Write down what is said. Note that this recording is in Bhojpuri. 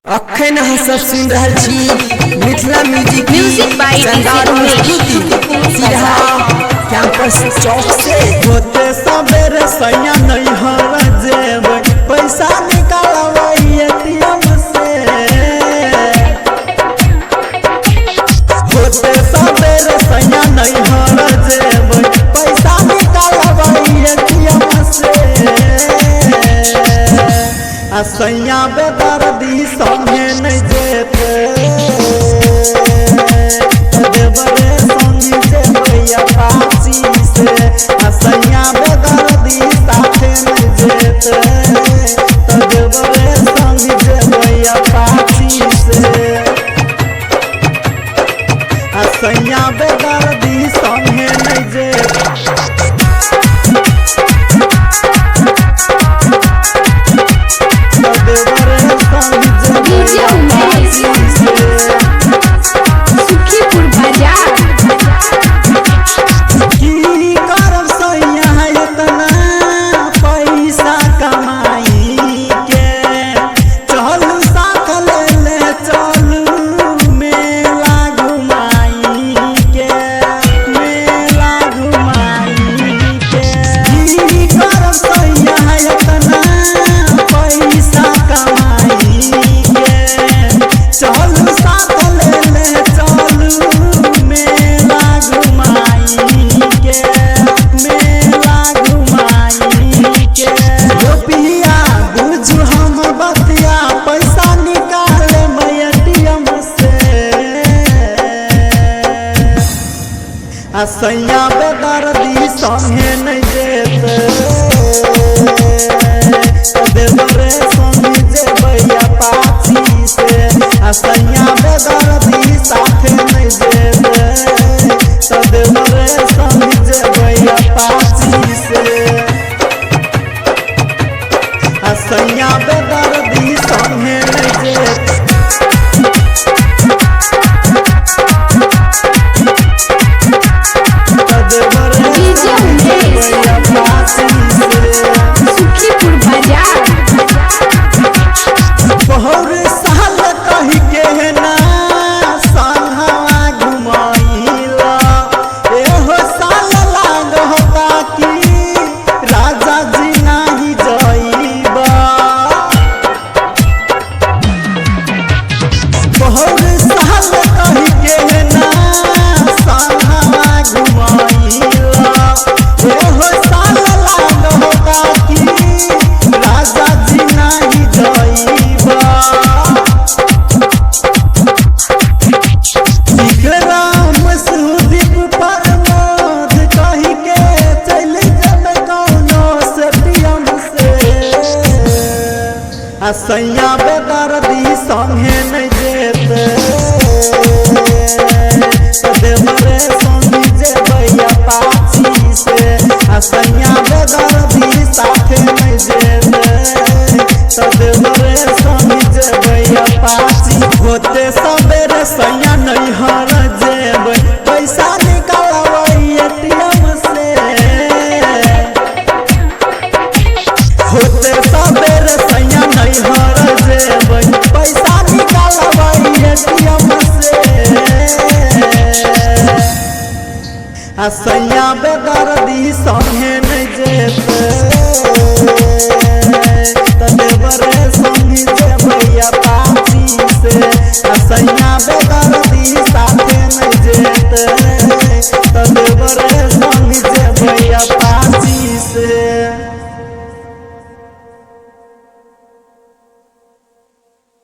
अखन सब सुन रहा छी मिथिला म्यूजिक बाय सीधा कैंपस चौक से होते सबेरे सैया नहीं हर जेबै पैसा निकालबै एटीएम से। होते सबेरे सैया नहीं हर जेबै पैसा निकालबै एटीएम से। आ सैया बेदर्दी संगे नहीं जेते देवरे संगी जेबै अपाची से। आ सैया बेदर्दी साथे नहीं जेते देवरे संगी जेबै अपाची से। आ सैया बेदर्दी संगे नहीं जेते सुखीपुर बाजार की करब सैया इतना पैसा कमाई के। चलू साथ ले चलू मेला घुमाई के। मेला घुमाई के की करब सैया इतना पैसा कमाई के। चलू साथ ले चलू मेला घुमाई के। मेला घुमाई के गोपिया बुझू हम बतिया पैसा निकाले एटीएम से। आ सैया बेदर्दी संगे नहीं जेते देवरे संगी जेबै अपाची से। आ सैया बेदर्दी साथे नहीं जेते देवरे संगी जेबै अपाची से। आ सैया बेदर्दी संगे नहीं जेते देवरे संगी जेबै अपाची से। सुखीपुर बाजार बहुर साल कही के ना संगवा घुमाइला। एहो साल लागता कि राजा जी नहीं जाइबा। बहुर साल कही के ना संगवा घुमाइला। एहो साल लागता कि राजा जी नहीं जाइबा। विक्रम सुदीप प्रमोद कही के चल जब कौनो एटीएम से। आ सैया बेदर्दी संगे नहीं जेते देवरे संगी जेबै अपाची से। आ सैया बेदर्दी साथे नहीं जेते देवरे संगी जेबै अपाची। होते सबेरे सैया नहीं हर जेबै पैसा निकालबै एटीएम से। होते सबेरे सैया नहीं हर जेबै पैसा निकालबै एटीएम से। आ सैया